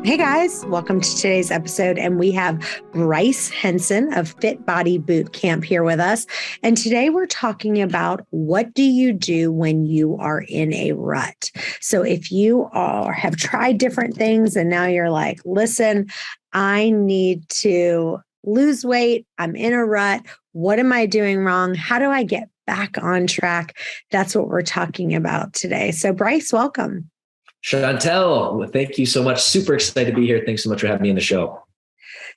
Hey guys, welcome to today's episode. And we have Bryce Henson of Fit Body Boot Camp here with us. And today we're talking about what do you do when you are in a rut? So if you have tried different things and now you're like, listen, I need to lose weight. I'm in a rut. What am I doing wrong? How do I get back on track? That's what we're talking about today. So Bryce, welcome. Chantel, thank you so much. Super excited to be here. Thanks so much for having me on the show.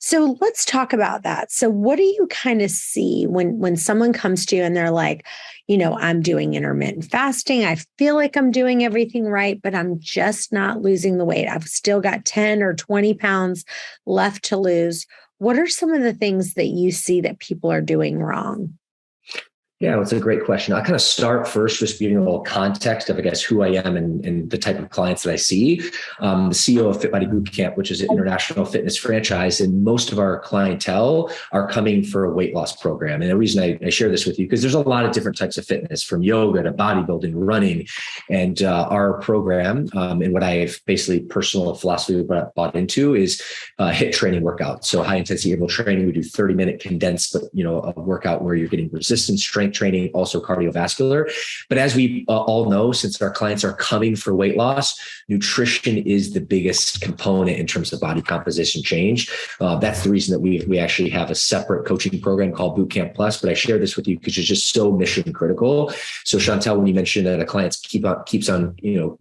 So let's talk about that. So what do you kind of see when someone comes to you and they're like, I'm doing intermittent fasting. I feel like I'm doing everything right, but I'm just not losing the weight. I've still got 10 or 20 pounds left to lose. What are some of the things that you see that people are doing wrong? Yeah, it's a great question. I'll kind of start first just giving a little context of, I guess, who I am and the type of clients that I see. The CEO of Fit Body Boot Camp, which is an international fitness franchise, and most of our clientele are coming for a weight loss program. And the reason I share this with you, because there's a lot of different types of fitness, from yoga to bodybuilding, running, and our program, and what I've basically personal philosophy bought into is HIIT training workout. So high intensity interval training. We do 30-minute condensed, but a workout where you're getting resistance, strength training, also cardiovascular. But as we all know, since our clients are coming for weight loss, nutrition is the biggest component in terms of body composition change. That's the reason that we actually have a separate coaching program called Bootcamp Plus. But I share this with you because it's just so mission critical. So Chantel, when you mentioned that a client keeps on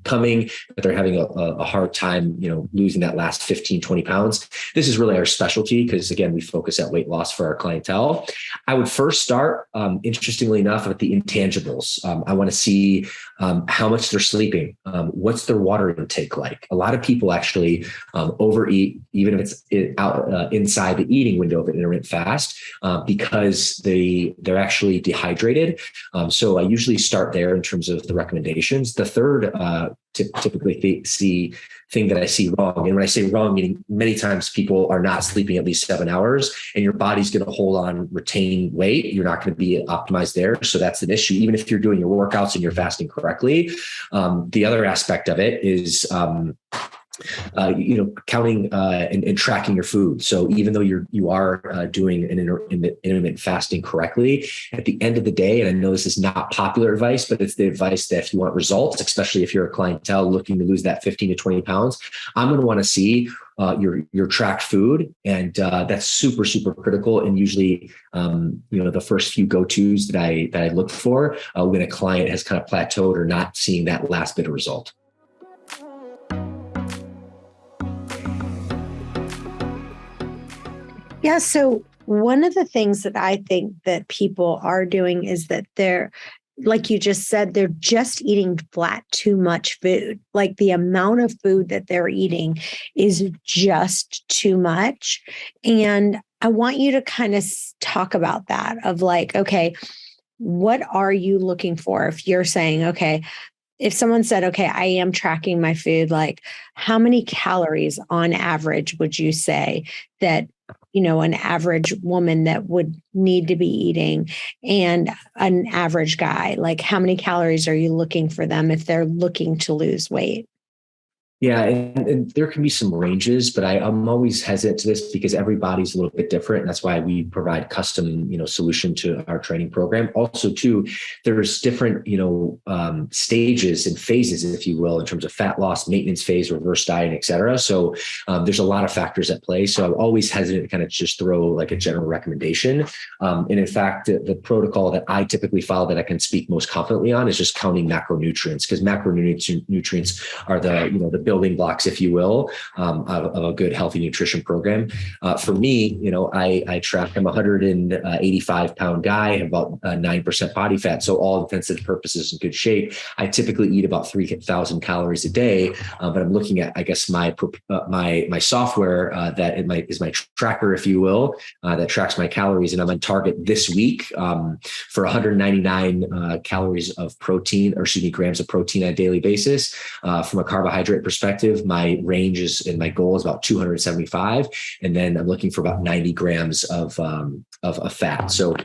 coming, but they're having a hard time losing that last 15, 20 pounds, this is really our specialty because, again, we focus at weight loss for our clientele. I would first start, interestingly enough, at the intangibles. I want to see how much they're sleeping. What's their water intake like? A lot of people actually overeat, even if it's out inside the eating window of an intermittent fast, because they're actually dehydrated. So I usually start there in terms of the recommendations. The third typically thing that I see wrong. And when I say wrong, meaning many times people are not sleeping at least 7 hours and your body's going to hold on, retain weight. You're not going to be optimized there. So that's an issue, even if you're doing your workouts and you're fasting correctly. The other aspect of it is, counting and tracking your food. So even though you are doing an intermittent fasting correctly, at the end of the day, and I know this is not popular advice, but it's the advice that if you want results, especially if you're a clientele looking to lose that 15 to 20 pounds, I'm going to want to see your tracked food. And that's super, super critical. And usually, the first few go-tos that I look for when a client has kind of plateaued or not seeing that last bit of result. Yeah. So one of the things that I think that people are doing is that they're, like you just said, they're just eating flat too much food. Like the amount of food that they're eating is just too much. And I want you to kind of talk about that of like, okay, what are you looking for? If you're saying, okay, if someone said, okay, I am tracking my food, like how many calories on average would you say that an average woman that would need to be eating and an average guy? Like how many calories are you looking for them if they're looking to lose weight? Yeah, and there can be some ranges, but I'm always hesitant to this because every body's a little bit different. And that's why we provide custom, solution to our training program. Also, too, there's different, stages and phases, if you will, in terms of fat loss, maintenance phase, reverse diet, et cetera. So there's a lot of factors at play. So I'm always hesitant to kind of just throw like a general recommendation. And in fact, the protocol that I typically follow that I can speak most confidently on is just counting macronutrients, because macronutrients are the building blocks, if you will, of a good, healthy nutrition program. For me, I track, I'm a 185-pound guy, I have about 9% body fat. So all intents and purposes in good shape. I typically eat about 3,000 calories a day, but I'm looking at, I guess, my software that is my tracker, if you will, that tracks my calories. And I'm on target this week for 199 calories of protein, grams of protein on a daily basis. From a carbohydrate perspective, my range is, and my goal is about 275. And then I'm looking for about 90 grams of of fat. So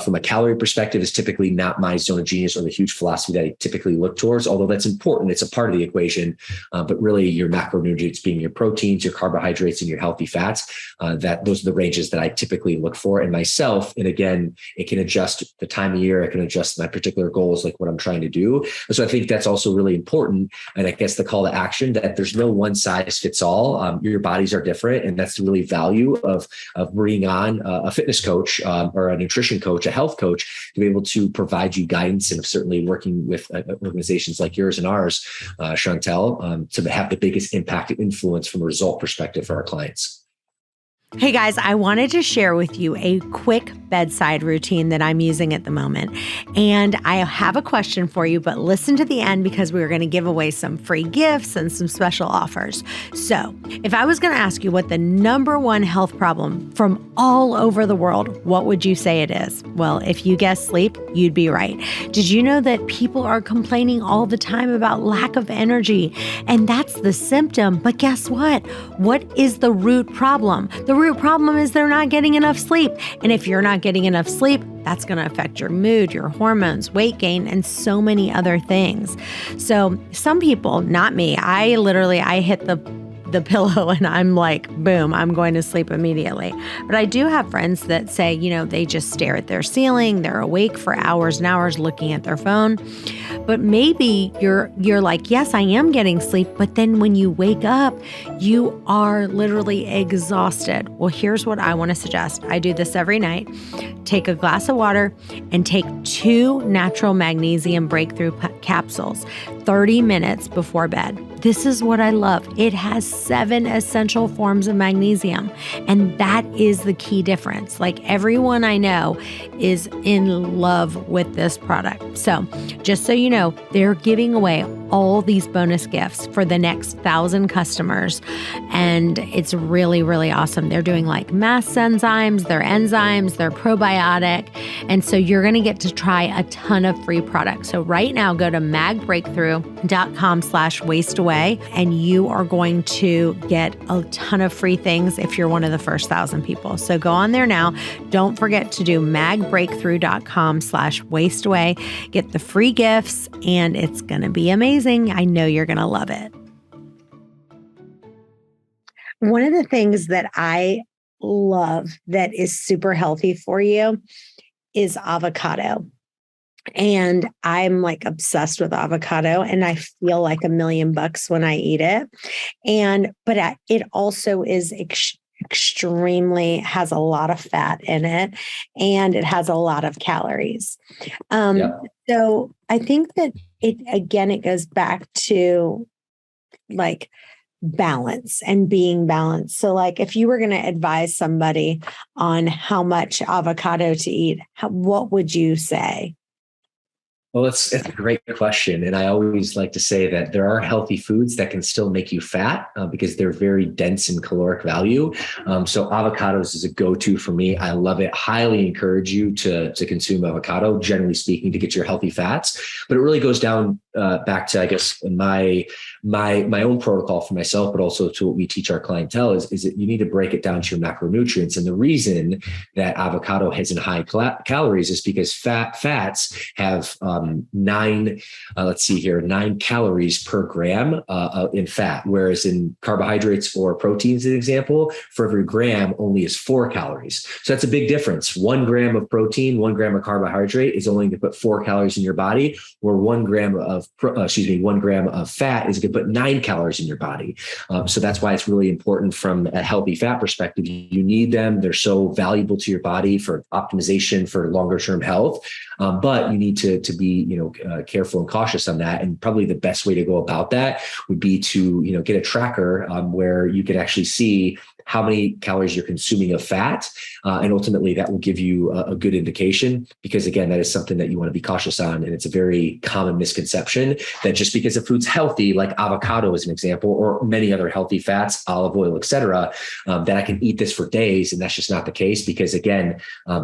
from a calorie perspective, is typically not my zone of genius or the huge philosophy that I typically look towards, although that's important. It's a part of the equation, but really your macronutrients being your proteins, your carbohydrates, and your healthy fats, that those are the ranges that I typically look for in myself. And again, it can adjust the time of year. I can adjust my particular goals, like what I'm trying to do. So I think that's also really important. And I guess the call to action that there's no one size fits all. Your bodies are different. And that's the really value of bringing on a fitness coach or a nutrition coach, a health coach, to be able to provide you guidance, and certainly working with organizations like yours and ours, Chantel, to have the biggest impact and influence from a result perspective for our clients. Hey guys, I wanted to share with you a quick bedside routine that I'm using at the moment. And I have a question for you, but listen to the end because we're going to give away some free gifts and some special offers. So if I was going to ask you what the number one health problem from all over the world, what would you say it is? Well, if you guessed sleep, you'd be right. Did you know that people are complaining all the time about lack of energy? And that's the symptom. But guess what? What is the root problem? The root problem is they're not getting enough sleep. And if you're not getting enough sleep, that's going to affect your mood, your hormones, weight gain, and so many other things. So some people, not me, I hit the pillow and I'm like, boom, I'm going to sleep immediately. But I do have friends that say, they just stare at their ceiling. They're awake for hours and hours looking at their phone. But maybe you're like, yes, I am getting sleep. But then when you wake up, you are literally exhausted. Well, here's what I want to suggest. I do this every night. Take a glass of water and take 2 natural magnesium breakthrough capsules 30 minutes before bed. This is what I love. It has 7 essential forms of magnesium, and that is the key difference. Like everyone I know is in love with this product. So just so you know, they're giving away all these bonus gifts for the next 1,000 customers, and it's really, really awesome. They're doing like mast enzymes, their enzymes, their probiotic, and so you're going to get to try a ton of free products. So right now, go to magbreakthrough.com/wasteaway, and you are going to get a ton of free things if you're one of the first 1,000 people. So go on there now. Don't forget to do magbreakthrough.com/wasteaway. Get the free gifts, and it's going to be amazing. I know you're going to love it. One of the things that I love that is super healthy for you is avocado. And I'm like obsessed with avocado, and I feel like $1,000,000 when I eat it. But it also is extremely has a lot of fat in it, and it has a lot of calories. So I think that it goes back to like balance and being balanced. So like if you were going to advise somebody on how much avocado to eat, what would you say? Well, it's a great question. And I always like to say that there are healthy foods that can still make you fat because they're very dense in caloric value. So avocados is a go-to for me. I love it. Highly encourage you to consume avocado, generally speaking, to get your healthy fats. But it really goes down back to, I guess, my own protocol for myself, but also to what we teach our clientele is that you need to break it down to your macronutrients. And the reason that avocado has in high calories is because fats have 9 calories per gram in fat, whereas in carbohydrates or proteins, an example, for every gram only is 4 calories. So that's a big difference. 1 gram of protein, 1 gram of carbohydrate is only going to put 4 calories in your body, where 1 gram of fat is going to put 9 calories in your body. So that's why it's really important from a healthy fat perspective. You need them. They're so valuable to your body for optimization for longer term health. But you need to be, careful and cautious on that. And probably the best way to go about that would be to, get a tracker where you can actually see how many calories you're consuming of fat. And ultimately that will give you a good indication, because again, that is something that you want to be cautious on. And it's a very common misconception that just because a food's healthy, like avocado as an example, or many other healthy fats, olive oil, et cetera, that I can eat this for days. And that's just not the case, because again,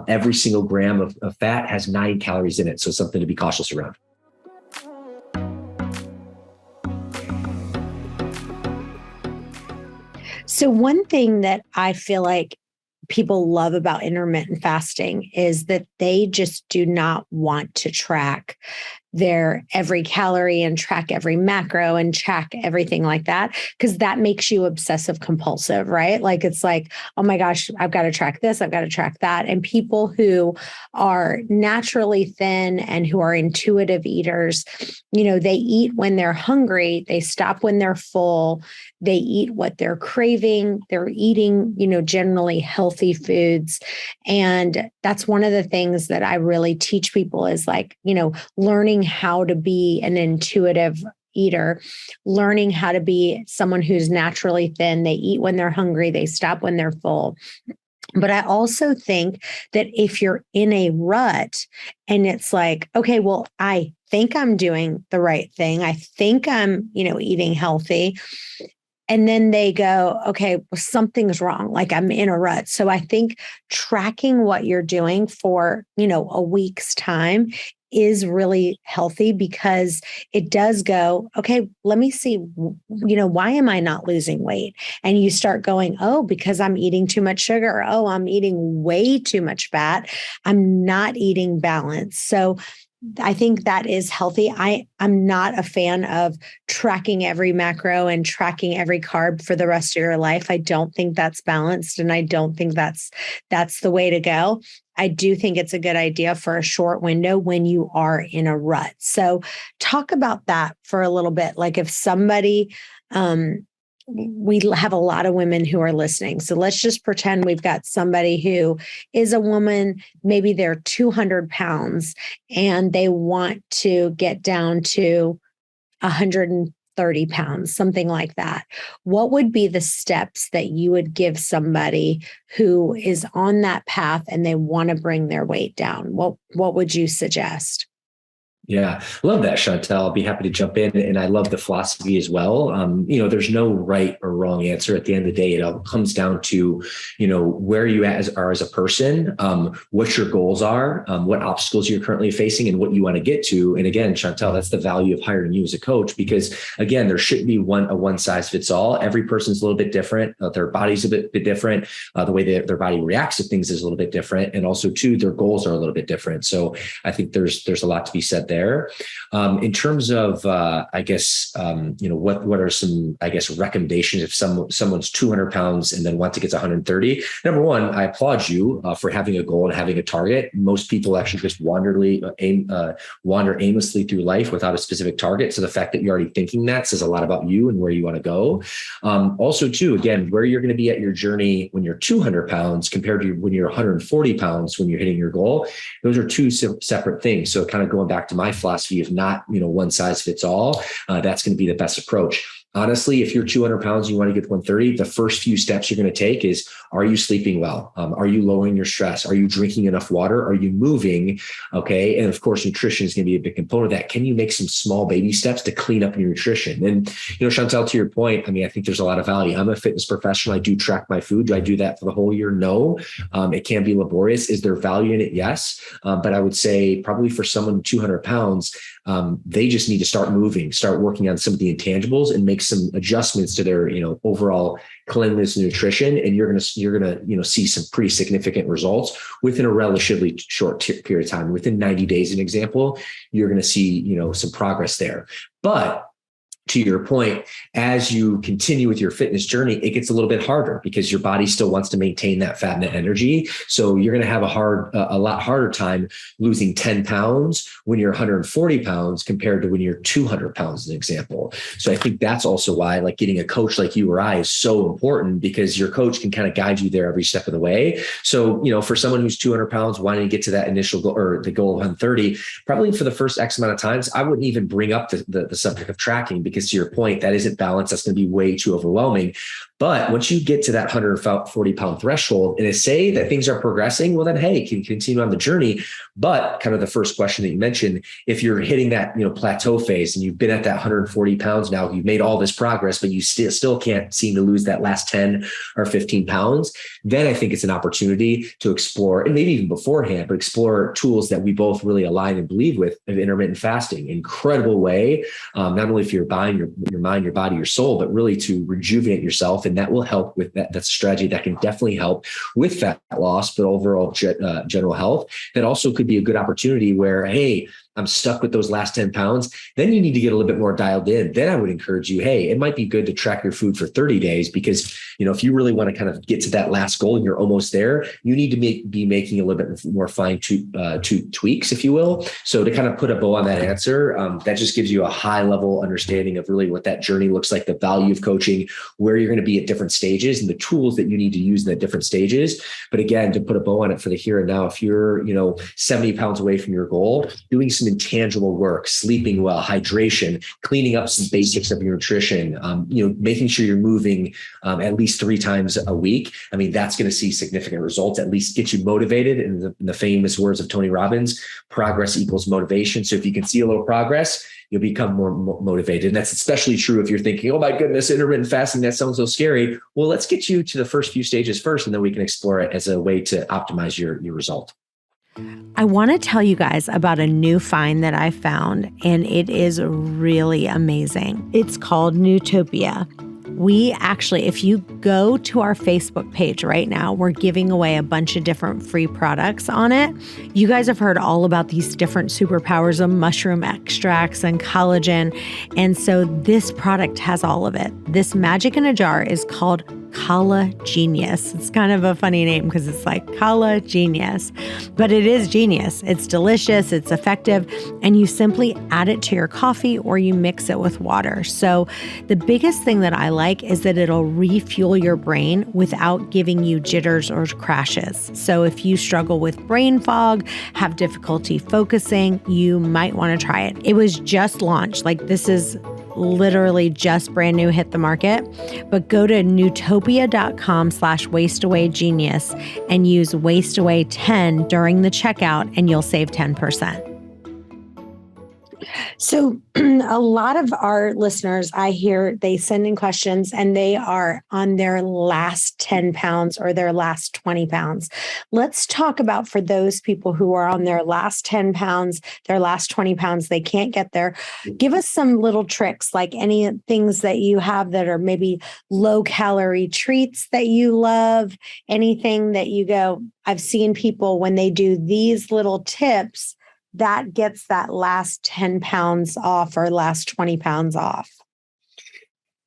every single gram of fat has 9 calories in it. So something to be cautious around. So one thing that I feel like people love about intermittent fasting is that they just do not want to track their every calorie and track every macro and track everything like that, because that makes you obsessive compulsive, right? Like, it's like, oh my gosh, I've got to track this, I've got to track that. And people who are naturally thin and who are intuitive eaters, they eat when they're hungry, they stop when they're full, they eat what they're craving, they're eating, generally healthy foods. And that's one of the things that I really teach people is like, learning how to be an intuitive eater, learning how to be someone who's naturally thin. They eat when they're hungry, they stop when they're full. But I also think that if you're in a rut and it's like, okay, well, I think I'm doing the right thing, I think I'm, eating healthy. And then they go, okay, well, something's wrong. Like, I'm in a rut. So I think tracking what you're doing for, a week's time is really healthy, because it does go, okay, let me see, why am I not losing weight? And you start going, oh, because I'm eating too much sugar. Oh, I'm eating way too much fat. I'm not eating balanced. So I think that is healthy. I'm not a fan of tracking every macro and tracking every carb for the rest of your life. I don't think that's balanced, and I don't think that's the way to go. I do think it's a good idea for a short window when you are in a rut. So talk about that for a little bit. Like, if somebody, we have a lot of women who are listening. So let's just pretend we've got somebody who is a woman, maybe they're 200 pounds and they want to get down to 130 pounds, something like that. What would be the steps that you would give somebody who is on that path and they want to bring their weight down? What would you suggest? Yeah, love that, Chantel. I'll be happy to jump in. And I love the philosophy as well. There's no right or wrong answer. At the end of the day, it all comes down to, where you are as a person, what your goals are, what obstacles you're currently facing, and what you want to get to. And again, Chantel, that's the value of hiring you as a coach, because again, there shouldn't be a one size fits all. Every person's a little bit different. Their body's a bit different. The way that their body reacts to things is a little bit different. And also too, their goals are a little bit different. So I think there's a lot to be said there. In terms of, what are some, recommendations if someone's 200 pounds and then want to get to 130? Number one, I applaud you for having a goal and having a target. Most people actually just wander aimlessly through life without a specific target. So the fact that you're already thinking that says a lot about you and where you want to go. Also too, again, where you're going to be at your journey when you're 200 pounds compared to when you're 140 pounds when you're hitting your goal. Those are two separate things. So kind of going back to my philosophy of not, one size fits all, that's going to be the best approach. Honestly, if you're 200 pounds and you want to get to 130, the first few steps you're going to take is, are you sleeping well? Are you lowering your stress? Are you drinking enough water? Are you moving? Okay. And of course, nutrition is going to be a big component of that. Can you make some small baby steps to clean up your nutrition? And, Chantel, to your point, I think there's a lot of value. I'm a fitness professional. I do track my food. Do I do that for the whole year? No. It can be laborious. Is there value in it? Yes. But I would say probably for someone 200 pounds, they just need to start moving, start working on some of the intangibles and make some adjustments to their, overall cleanliness and nutrition. And you're going to see some pretty significant results within a relatively short period of time. Within 90 days, an example, you're going to see, some progress there. But to your point, as you continue with your fitness journey, it gets a little bit harder because your body still wants to maintain that fat and energy. So you're going to have a lot harder time losing 10 pounds when you're 140 pounds compared to when you're 200 pounds, as an example. So I think that's also why getting a coach like you or I is so important, because your coach can kind of guide you there every step of the way. So, for someone who's 200 pounds wanting to get to that initial goal or the goal of 130, probably for the first X amount of times, I wouldn't even bring up the subject of tracking, because to your point, that isn't balanced. That's going to be way too overwhelming. But once you get to that 140 pound threshold and say that things are progressing, well then, hey, can you continue on the journey? But kind of the first question that you mentioned, if you're hitting that, plateau phase and you've been at that 140 pounds now, you've made all this progress, but you still can't seem to lose that last 10 or 15 pounds, then I think it's an opportunity to explore, and maybe even beforehand, but explore tools that we both really align and believe with of intermittent fasting. Incredible way, not only for your mind, your body, your soul, but really to rejuvenate yourself yourself. And that will help with that. That's a strategy that can definitely help with fat loss, but overall general health. That also could be a good opportunity where, hey, I'm stuck with those last 10 pounds. Then you need to get a little bit more dialed in. Then I would encourage you, hey, it might be good to track your food for 30 days because, if you really want to kind of get to that last goal and you're almost there, you need to be making a little bit more fine tweaks, if you will. So to kind of put a bow on that answer, that just gives you a high level understanding of really what that journey looks like, the value of coaching, where you're going to be at different stages and the tools that you need to use in the different stages. But again, to put a bow on it for the here and now, if you're, 70 pounds away from your goal, doing some intangible work, sleeping well, hydration, cleaning up some basics of your nutrition, making sure you're moving at least 3 times a week. I mean, that's going to see significant results, at least get you motivated. In the famous words of Tony Robbins, progress equals motivation. So if you can see a little progress, you'll become more motivated. And that's especially true if you're thinking, oh my goodness, intermittent fasting, that sounds so scary. Well, let's get you to the first few stages first, and then we can explore it as a way to optimize your result. I want to tell you guys about a new find that I found, and it is really amazing. It's called Newtopia. We actually, if you go to our Facebook page right now, we're giving away a bunch of different free products on it. You guys have heard all about these different superpowers of mushroom extracts and collagen. And so this product has all of it. This magic in a jar is called Kala Genius. It's kind of a funny name because it's like Kala Genius, but it is genius. It's delicious, it's effective, and you simply add it to your coffee or you mix it with water. So the biggest thing that I like is that it'll refuel your brain without giving you jitters or crashes. So if you struggle with brain fog, have difficulty focusing, you might want to try it. It was just launched. Like, this is literally just brand new, hit the market. But go to newtopia.com/wasteawaygenius and use wasteaway10 during the checkout and you'll save 10%. So a lot of our listeners, I hear they send in questions and they are on their last 10 pounds or their last 20 pounds. Let's talk about, for those people who are on their last 10 pounds, their last 20 pounds, they can't get there. Give us some little tricks, like any things that you have that are maybe low calorie treats that you love, anything that you go, I've seen people when they do these little tips, that gets that last 10 pounds off or last 20 pounds off.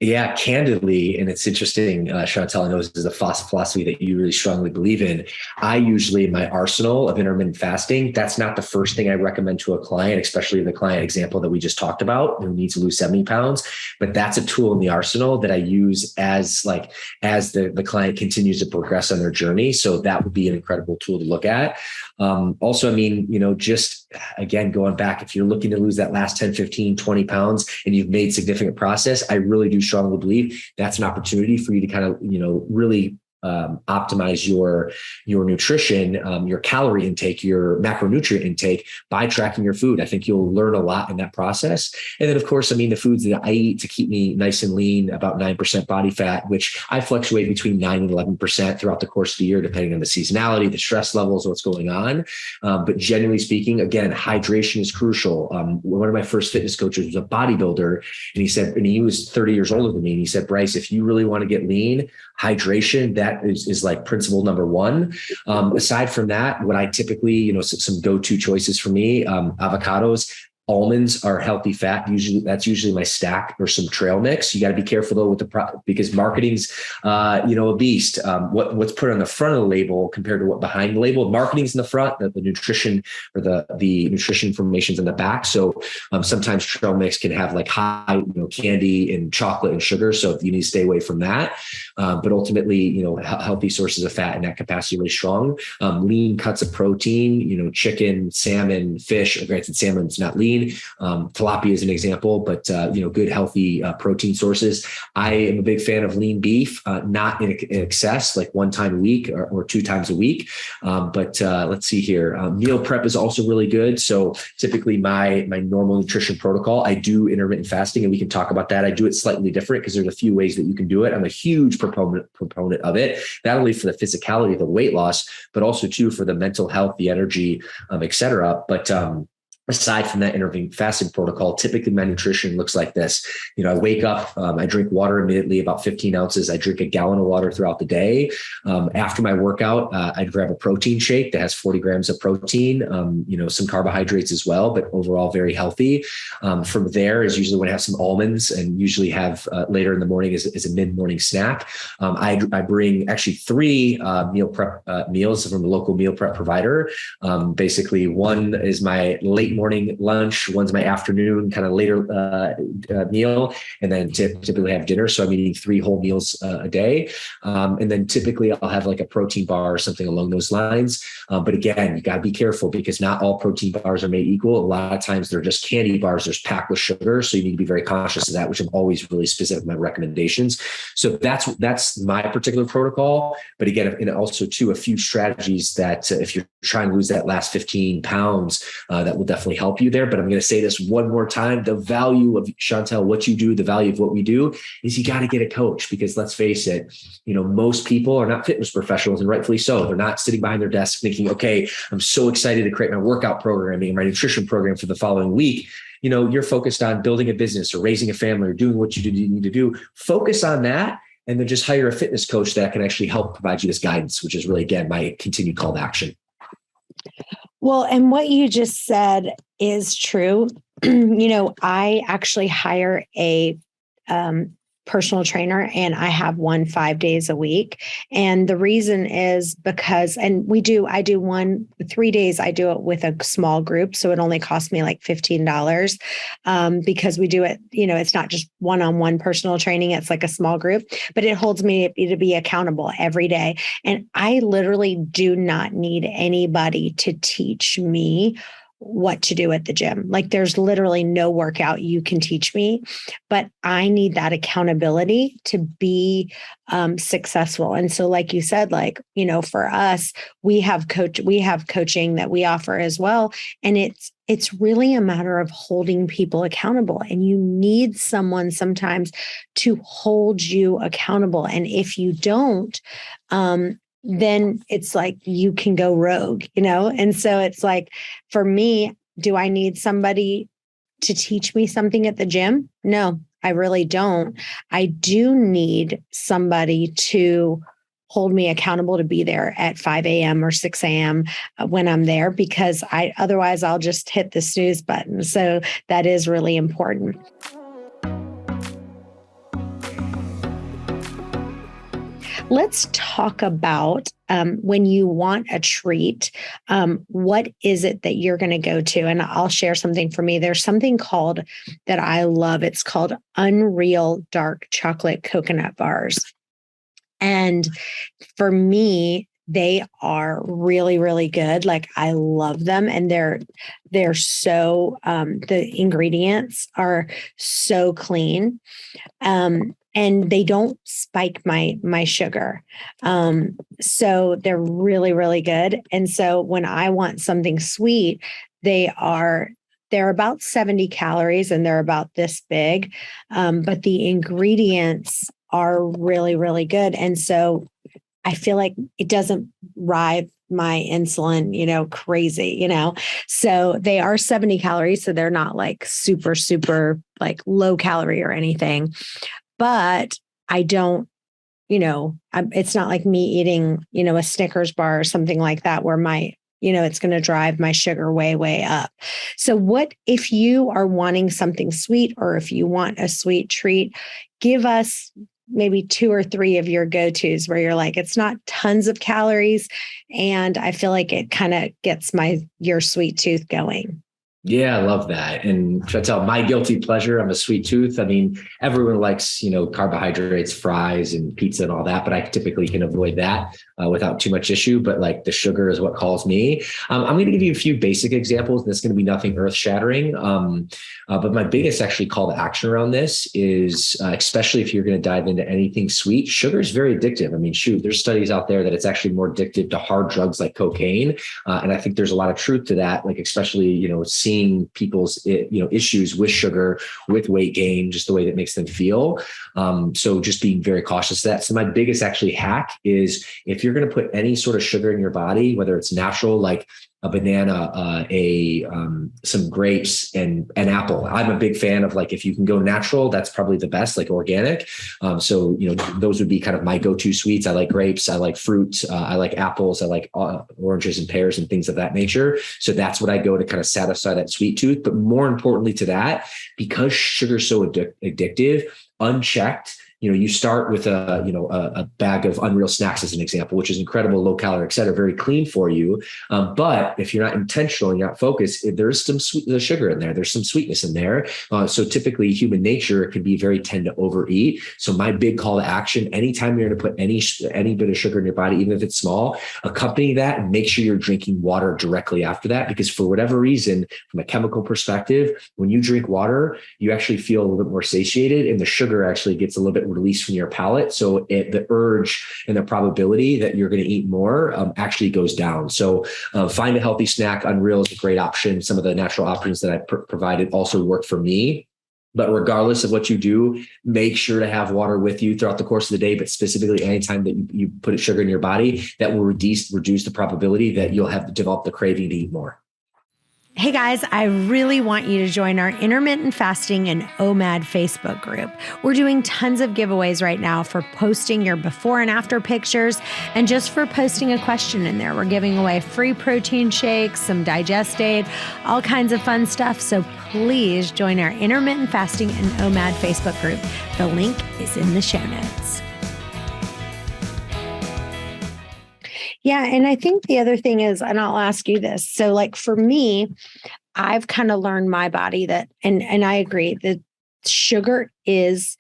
Yeah, candidly, and it's interesting, Chantel, I know this is a philosophy that you really strongly believe in. I usually, in my arsenal of intermittent fasting, that's not the first thing I recommend to a client, especially the client example that we just talked about, who needs to lose 70 pounds. But that's a tool in the arsenal that I use as the client continues to progress on their journey. So that would be an incredible tool to look at. Also, I mean, just again, going back, if you're looking to lose that last 10, 15, 20 pounds and you've made significant progress, I really do strongly believe that's an opportunity for you to kind of, really optimize your nutrition, your calorie intake, your macronutrient intake by tracking your food. I think you'll learn a lot in that process. And then, of course, I mean, the foods that I eat to keep me nice and lean, about 9% body fat, which I fluctuate between 9 and 11% throughout the course of the year, depending on the seasonality, the stress levels, what's going on. But generally speaking, again, hydration is crucial. One of my first fitness coaches was a bodybuilder, and he was 30 years older than me. And he said, Bryce, if you really want to get lean, hydration, that is like principle number one. Aside from that, what I typically, some go-to choices for me, avocados. Almonds are healthy fat. That's usually my stack, or some trail mix. You got to be careful though with because marketing's, a beast. What's put on the front of the label compared to what behind the label. Marketing's in the front, the nutrition or the nutrition information's in the back. So sometimes trail mix can have like high, candy and chocolate and sugar. So you need to stay away from that. But ultimately, healthy sources of fat in that capacity are really strong. Lean cuts of protein, chicken, salmon, fish. Granted, salmon's not lean. Tilapia is an example, but good healthy protein sources. I am a big fan of lean beef, not in excess, like 1 time a week or 2 times a week. But let's see here. Meal prep is also really good. So typically my normal nutrition protocol, I do intermittent fasting, and we can talk about that. I do it slightly different because there's a few ways that you can do it. I'm a huge proponent of it, not only for the physicality, the weight loss, but also too for the mental health, the energy, et cetera. But aside from that intermittent fasting protocol, typically my nutrition looks like this. I wake up, I drink water immediately, about 15 ounces. I drink a gallon of water throughout the day. After my workout, I grab a protein shake that has 40 grams of protein, some carbohydrates as well, but overall very healthy. From there is usually when I have some almonds, and usually have later in the morning is a mid-morning snack. I bring actually 3 meal prep meals from a local meal prep provider. Basically, one is my late morning lunch, one's my afternoon kind of later meal, and then typically have dinner. So I'm eating 3 whole meals a day. And then typically I'll have like a protein bar or something along those lines. But again, you got to be careful because not all protein bars are made equal. A lot of times they're just candy bars. They're packed with sugar. So you need to be very conscious of that, which I'm always really specific with my recommendations. So that's my particular protocol. But again, and also too, a few strategies that if you're trying to lose that last 15 pounds, that will definitely help you there. But I'm going to say this one more time. The value of Chantel, what you do, the value of what we do is you got to get a coach, because let's face it, most people are not fitness professionals, and rightfully so. They're not sitting behind their desk thinking, okay, I'm so excited to create my workout programming and my nutrition program for the following week. You're focused on building a business or raising a family or doing what you need to do. Focus on that. And then just hire a fitness coach that can actually help provide you this guidance, which is really, again, my continued call to action. Well, and what you just said is true. I actually hire a personal trainer, and I have one 5 days a week. And the reason is because, I do 3 days, I do it with a small group. So it only costs me like $15 because we do it, it's not just one-on-one personal training. It's like a small group, but it holds me to be accountable every day. And I literally do not need anybody to teach me what to do at the gym. Like there's literally no workout you can teach me, but I need that accountability to be successful. And so, like you said, for us, we have coaching that we offer as well. And it's really a matter of holding people accountable, and you need someone sometimes to hold you accountable. And if you don't, then it's like you can go rogue, And so it's like, for me, do I need somebody to teach me something at the gym? No, I really don't. I do need somebody to hold me accountable to be there at 5 a.m. or 6 a.m. When I'm there, because otherwise I'll just hit the snooze button. So that is really important. Let's talk about when you want a treat, what is it that you're going to go to? And I'll share something for me. There's something that I love. It's called Unreal Dark Chocolate Coconut Bars. And for me, they are really, really good. Like I love them. And they're so, the ingredients are so clean. And they don't spike my sugar. So they're really, really good. And so when I want something sweet, they're about 70 calories and they're about this big. But the ingredients are really, really good. And so I feel like it doesn't drive my insulin, crazy, So they are 70 calories. So they're not like super, super like low calorie or anything. But I don't, it's not like me eating, a Snickers bar or something like that where it's going to drive my sugar way, way up. So what if you are wanting something sweet, or if you want a sweet treat, give us maybe 2 or 3 of your go-tos where you're like, it's not tons of calories. And I feel like it kind of gets your sweet tooth going. Yeah, I love that. And Chantel, my guilty pleasure, I'm a sweet tooth. I mean, everyone likes, carbohydrates, fries and pizza and all that, but I typically can avoid that without too much issue. But like the sugar is what calls me. I'm going to give you a few basic examples. And it's going to be nothing earth shattering. But my biggest actually call to action around this is, especially if you're going to dive into anything sweet, sugar is very addictive. I mean, there's studies out there that it's actually more addictive to hard drugs like cocaine. And I think there's a lot of truth to that, like especially, seeing people's, issues with sugar, with weight gain, just the way that makes them feel. So just being very cautious of that. So my biggest actually hack is if you're going to put any sort of sugar in your body, whether it's natural, like a banana, some grapes, and an apple. I'm a big fan of, like, if you can go natural, that's probably the best, like organic. So, those would be kind of my go-to sweets. I like grapes. I like fruit. I like apples. I like oranges and pears and things of that nature. So that's what I go to kind of satisfy that sweet tooth. But more importantly to that, because sugar is so addictive, unchecked, you start with a bag of Unreal Snacks as an example, which is incredible, low calorie, et cetera, very clean for you. But if you're not intentional and you're not focused, there's some sugar in there. There's some sweetness in there. So typically human nature can be tend to overeat. So my big call to action, anytime you're going to put any bit of sugar in your body, even if it's small, accompany that and make sure you're drinking water directly after that. Because for whatever reason, from a chemical perspective, when you drink water, you actually feel a little bit more satiated, and the sugar actually gets a little bit released from your palate. So the urge and the probability that you're going to eat more actually goes down. So find a healthy snack. Unreal is a great option. Some of the natural options that I provided also work for me. But regardless of what you do, make sure to have water with you throughout the course of the day, but specifically anytime that you put sugar in your body, that will reduce the probability that you'll have developed the craving to eat more. Hey guys, I really want you to join our Intermittent Fasting and OMAD Facebook group. We're doing tons of giveaways right now for posting your before and after pictures, and just for posting a question in there. We're giving away free protein shakes, some digest aid, all kinds of fun stuff. So please join our Intermittent Fasting and OMAD Facebook group. The link is in the show notes. Yeah. And I think the other thing is, and I'll ask you this. So like for me, I've kind of learned my body that, and I agree that sugar is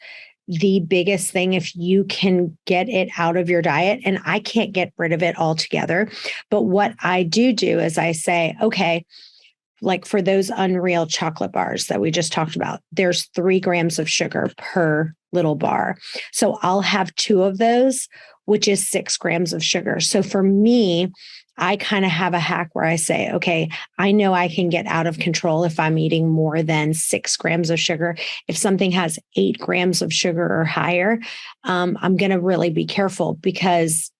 the biggest thing if you can get it out of your diet. And I can't get rid of it altogether. But what I do is I say, okay, like for those Unreal chocolate bars that we just talked about, there's 3 grams of sugar per little bar. So I'll have 2 of those, which is 6 grams of sugar. So for me, I kind of have a hack where I say, okay, I know I can get out of control if I'm eating more than 6 grams of sugar. If something has 8 grams of sugar or higher, I'm going to really be careful because,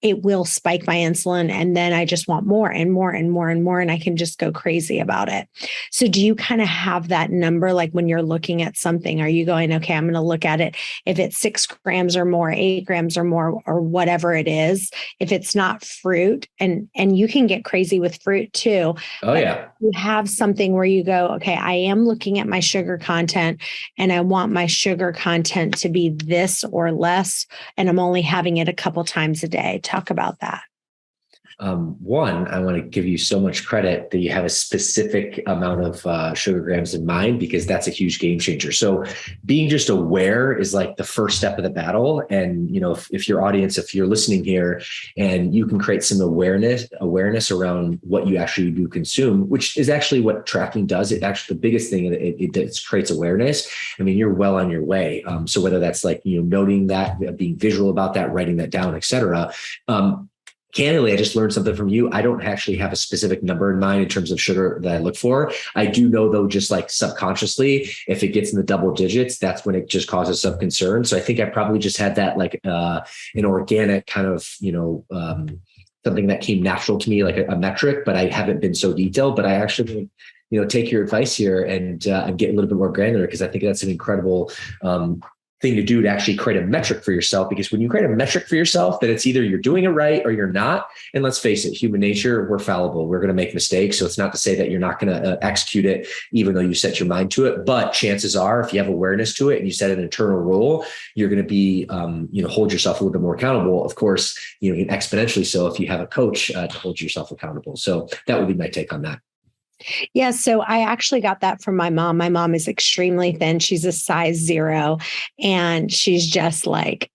it will spike my insulin, and then I just want more and more and more and more, and I can just go crazy about it. So do you kind of have that number? Like when you're looking at something, are you going, okay, I'm going to look at it. If it's 6 grams or more, 8 grams or more, or whatever it is, if it's not fruit, and you can get crazy with fruit too. Oh yeah. You have something where you go, okay, I am looking at my sugar content and I want my sugar content to be this or less, and I'm only having it a couple times a day. Talk about that. One, I want to give you so much credit that you have a specific amount of sugar grams in mind, because that's a huge game changer. So being just aware is like the first step of the battle. And, if your audience, if you're listening here and you can create some awareness around what you actually do consume, which is actually what tracking does. It actually, the biggest thing, it creates awareness. I mean, you're well on your way. So whether that's like, noting that, being visual about that, writing that down, et cetera. Candidly, I just learned something from you. I don't actually have a specific number in mind in terms of sugar that I look for. I do know though, just like subconsciously, if it gets in the double digits, that's when it just causes some concern. So I think I probably just had that like an organic kind of, something that came natural to me, like a metric, but I haven't been so detailed. But I actually, take your advice here and get a little bit more granular, because I think that's an incredible thing to do to actually create a metric for yourself. Because when you create a metric for yourself, that it's either you're doing it right or you're not. And let's face it, human nature, we're fallible. We're going to make mistakes. So it's not to say that you're not going to execute it, even though you set your mind to it. But chances are, if you have awareness to it and you set an internal rule, you're going to be, hold yourself a little bit more accountable. Of course, exponentially so if you have a coach to hold yourself accountable. So that would be my take on that. Yeah. So I actually got that from my mom. My mom is extremely thin. She's a size 0. And she's just like,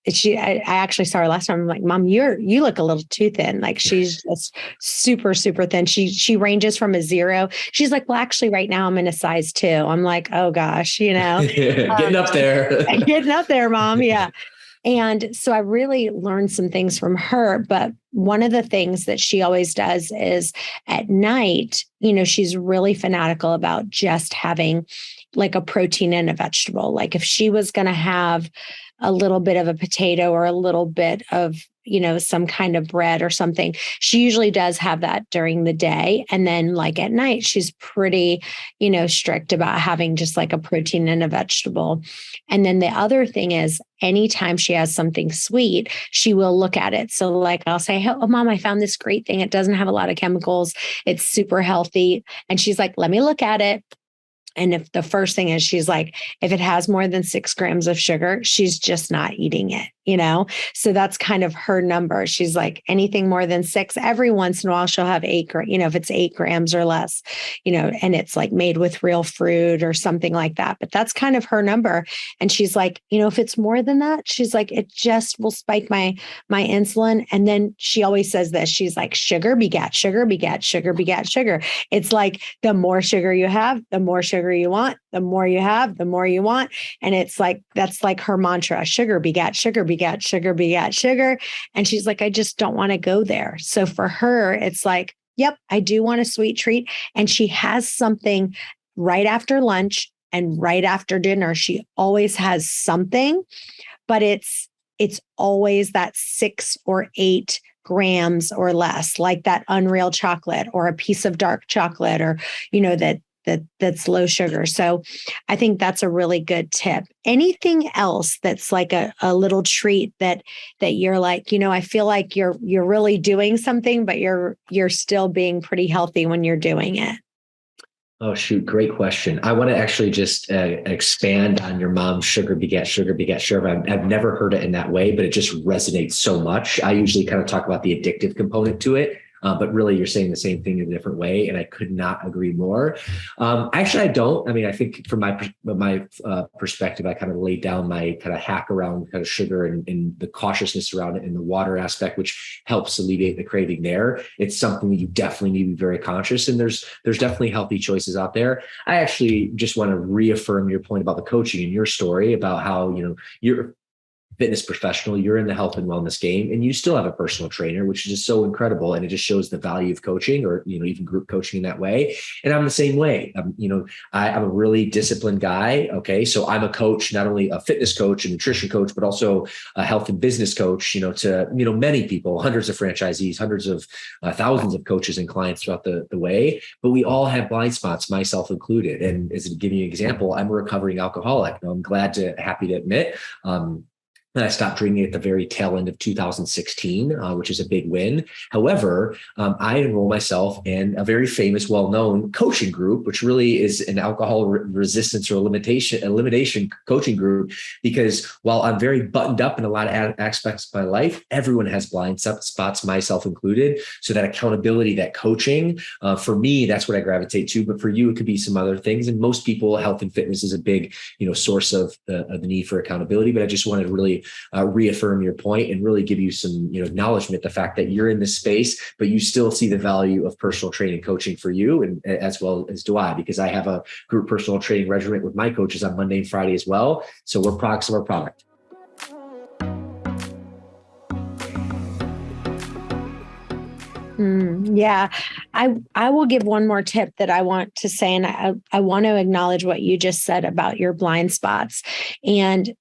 I actually saw her last time. I'm like, Mom, you look a little too thin. Like she's just super, super thin. She ranges from a 0. She's like, well, actually right now I'm in a size 2. I'm like, oh gosh, getting up there, getting up there, Mom. Yeah. And so I really learned some things from her. But one of the things that she always does is at night, she's really fanatical about just having like a protein and a vegetable. Like if she was going to have a little bit of a potato or a little bit of, some kind of bread or something. She usually does have that during the day. And then like at night, she's pretty, strict about having just like a protein and a vegetable. And then the other thing is anytime she has something sweet, she will look at it. So like I'll say, oh, Mom, I found this great thing. It doesn't have a lot of chemicals. It's super healthy. And she's like, let me look at it. And if the first thing is, she's like, if it has more than 6 grams of sugar, she's just not eating it, So that's kind of her number. She's like, anything more than 6, every once in a while, she'll have 8, if it's 8 grams or less, and it's like made with real fruit or something like that. But that's kind of her number. And she's like, if it's more than that, she's like, it just will spike my insulin. And then she always says this, she's like, sugar begat sugar begat sugar begat sugar. It's like the more sugar you have, the more sugar you want, the more you have, the more you want. And it's like, that's like her mantra, sugar begat sugar begat sugar begat sugar. And she's like, I just don't want to go there. So for her, it's like, yep, I do want a sweet treat. And she has something right after lunch and right after dinner. She always has something, but it's always that 6 or 8 grams or less, like that Unreal chocolate or a piece of dark chocolate, or, that's low sugar. So I think that's a really good tip. Anything else that's like a little treat that you're like, I feel like you're really doing something, but you're still being pretty healthy when you're doing it? Oh, shoot. Great question. I want to actually just expand on your mom's sugar begat sugar begat sugar. I've never heard it in that way, but it just resonates so much. I usually kind of talk about the addictive component to it. But really, you're saying the same thing in a different way, and I could not agree more. Actually, I don't. I mean, I think from my perspective, I kind of laid down my kind of hack around kind of sugar and the cautiousness around it and the water aspect, which helps alleviate the craving there. It's something that you definitely need to be very conscious, and there's definitely healthy choices out there. I actually just want to reaffirm your point about the coaching and your story about how you're fitness professional, you're in the health and wellness game, and you still have a personal trainer, which is just so incredible. And it just shows the value of coaching, or, even group coaching in that way. And I'm the same way. I'm a really disciplined guy. Okay. So I'm a coach, not only a fitness coach and nutrition coach, but also a health and business coach, to, many people, hundreds of franchisees, hundreds of thousands of coaches and clients throughout the way. But we all have blind spots, myself included. And as to give you an example, I'm a recovering alcoholic. I'm happy to admit, and I stopped drinking at the very tail end of 2016, which is a big win. However, I enrolled myself in a very famous, well-known coaching group, which really is an alcohol resistance or elimination coaching group. Because while I'm very buttoned up in a lot of aspects of my life, everyone has blind spots, myself included. So that accountability, that coaching, for me, that's what I gravitate to. But for you, it could be some other things. And most people, health and fitness is a big, source of the need for accountability. But I just wanted to really reaffirm your point and really give you some, acknowledgement, the fact that you're in this space, but you still see the value of personal training coaching for you, and as well as do I, because I have a group personal training regimen with my coaches on Monday and Friday as well. So we're products of our product. Yeah, I will give one more tip that I want to say, and I want to acknowledge what you just said about your blind spots. And,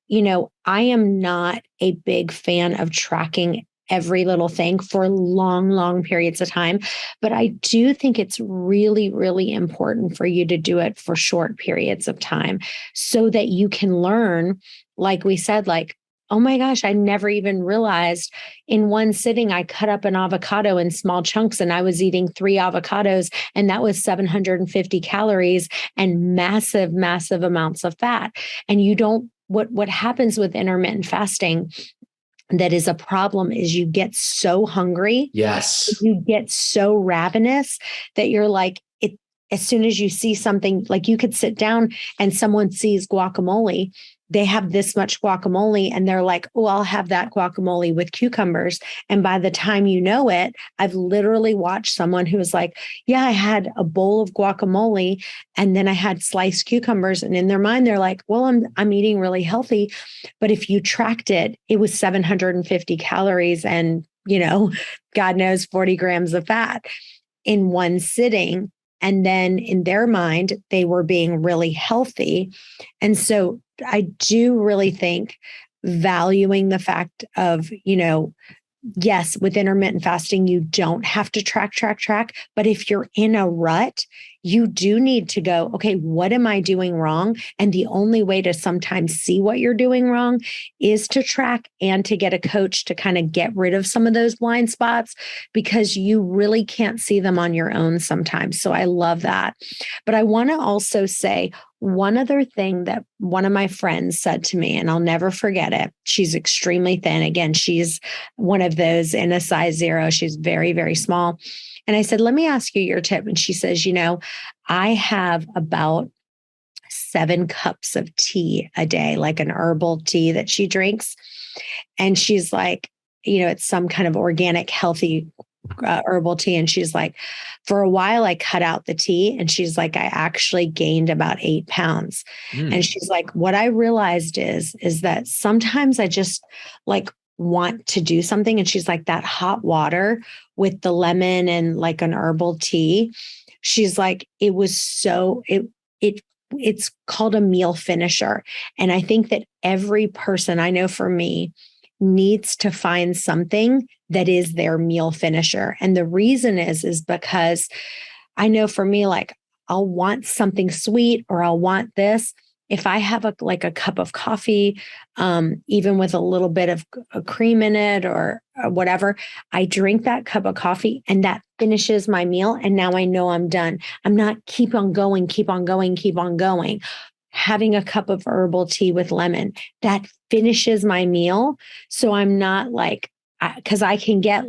I am not a big fan of tracking every little thing for long, long periods of time. But I do think it's really, really important for you to do it for short periods of time so that you can learn, like we said, like, oh my gosh, I never even realized in one sitting, I cut up an avocado in small chunks and I was eating 3 avocados, and that was 750 calories and massive, massive amounts of fat. And what happens with intermittent fasting that is a problem is you get so hungry. Yes. You get so ravenous that you're like, as soon as you see something, like you could sit down and someone sees guacamole, they have this much guacamole and they're like, oh, I'll have that guacamole with cucumbers. And by the time you know it, I've literally watched someone who was like, yeah, I had a bowl of guacamole and then I had sliced cucumbers. And in their mind, they're like, well, I'm eating really healthy. But if you tracked it, it was 750 calories and, God knows 40 grams of fat in one sitting. And then in their mind, they were being really healthy. And so I do really think valuing the fact of, yes, with intermittent fasting, you don't have to track. But if you're in a rut, you do need to go, okay, what am I doing wrong? And the only way to sometimes see what you're doing wrong is to track and to get a coach to kind of get rid of some of those blind spots, because you really can't see them on your own sometimes. So I love that. But I want to also say one other thing that one of my friends said to me, and I'll never forget it. She's extremely thin. Again, she's one of those in a size 0. She's very, very small. And I said, let me ask you your tip. And she says, I have about 7 cups of tea a day, like an herbal tea that she drinks. And she's like, it's some kind of organic, healthy herbal tea. And she's like, for a while, I cut out the tea. And she's like, I actually gained about 8 pounds. And she's like, what I realized is that sometimes I just want to do something. And she's like, that hot water with the lemon and like an herbal tea. She's like, it was it's called a meal finisher. And I think that every person, I know for me, needs to find something that is their meal finisher. And the reason is because I know for me, I'll want something sweet or I'll want this. If I have a cup of coffee, even with a little bit of a cream in it or whatever, I drink that cup of coffee and that finishes my meal. And now I know I'm done. I'm not keep on going. Having a cup of herbal tea with lemon, that finishes my meal. So I'm not because I can get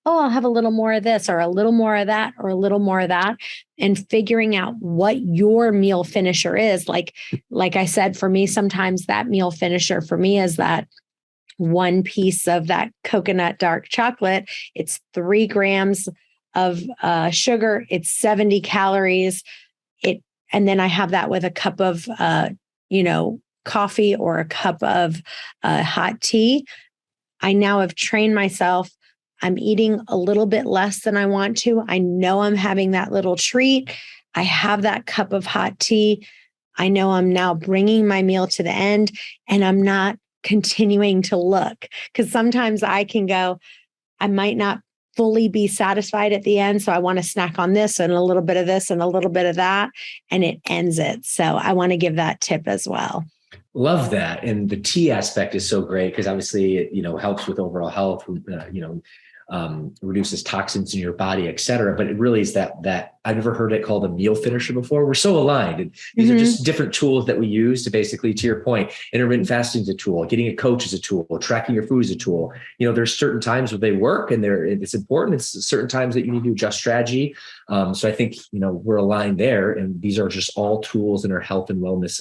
I'll have a little more of this or a little more of that or a little more of that, and figuring out what your meal finisher is. Like I said, for me, sometimes that meal finisher for me is that one piece of that coconut dark chocolate. It's 3 grams of sugar. It's 70 calories. And then I have that with a cup of, coffee or a cup of hot tea. I now have trained myself. I'm eating a little bit less than I want to. I know I'm having that little treat. I have that cup of hot tea. I know I'm now bringing my meal to the end, and I'm not continuing to look, because sometimes I can go, I might not fully be satisfied at the end. So I want to snack on this and a little bit of this and a little bit of that, and it ends it. So I want to give that tip as well. Love that. And the tea aspect is so great because obviously it, helps with overall health, reduces toxins in your body, et cetera. But it really is that I've never heard it called a meal finisher before. We're so aligned. And these are just different tools that we use to basically, to your point, intermittent fasting is a tool, getting a coach is a tool, tracking your food is a tool. There's certain times where they work and it's important. It's certain times that you need to adjust strategy. So I think, we're aligned there, and these are just all tools in our health and wellness,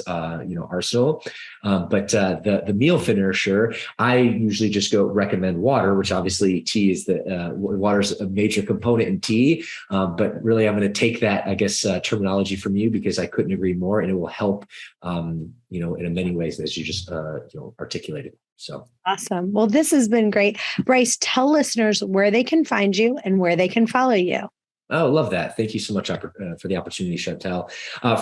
arsenal. But the meal finisher, I usually just go recommend water, which obviously tea is water is a major component in tea. But really, I'm going to take that, I guess, terminology from you, because I couldn't agree more, and it will help, in many ways as you just, articulated. So awesome. Well, this has been great. Bryce, tell listeners where they can find you and where they can follow you. Oh, love that. Thank you so much for the opportunity, Chantel.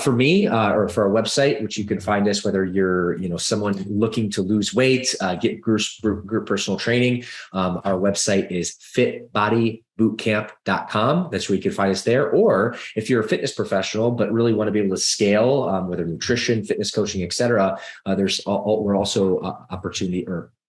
For me, or for our website, which you can find us, whether you're, someone looking to lose weight, get group personal training. Our website is fitbodybootcamp.com. That's where you can find us there. Or if you're a fitness professional, but really want to be able to scale, whether nutrition, fitness coaching, et cetera, we're also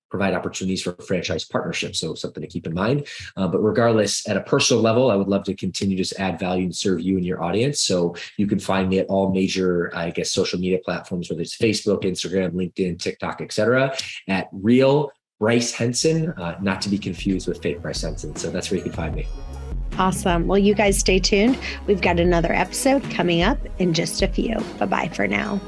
provide opportunities for franchise partnerships. So something to keep in mind. But regardless, at a personal level, I would love to continue to add value and serve you and your audience. So you can find me at all major, social media platforms, whether it's Facebook, Instagram, LinkedIn, TikTok, et cetera, at Real Bryce Henson, not to be confused with Fake Bryce Henson. So that's where you can find me. Awesome. Well, you guys stay tuned. We've got another episode coming up in just a few. Bye-bye for now.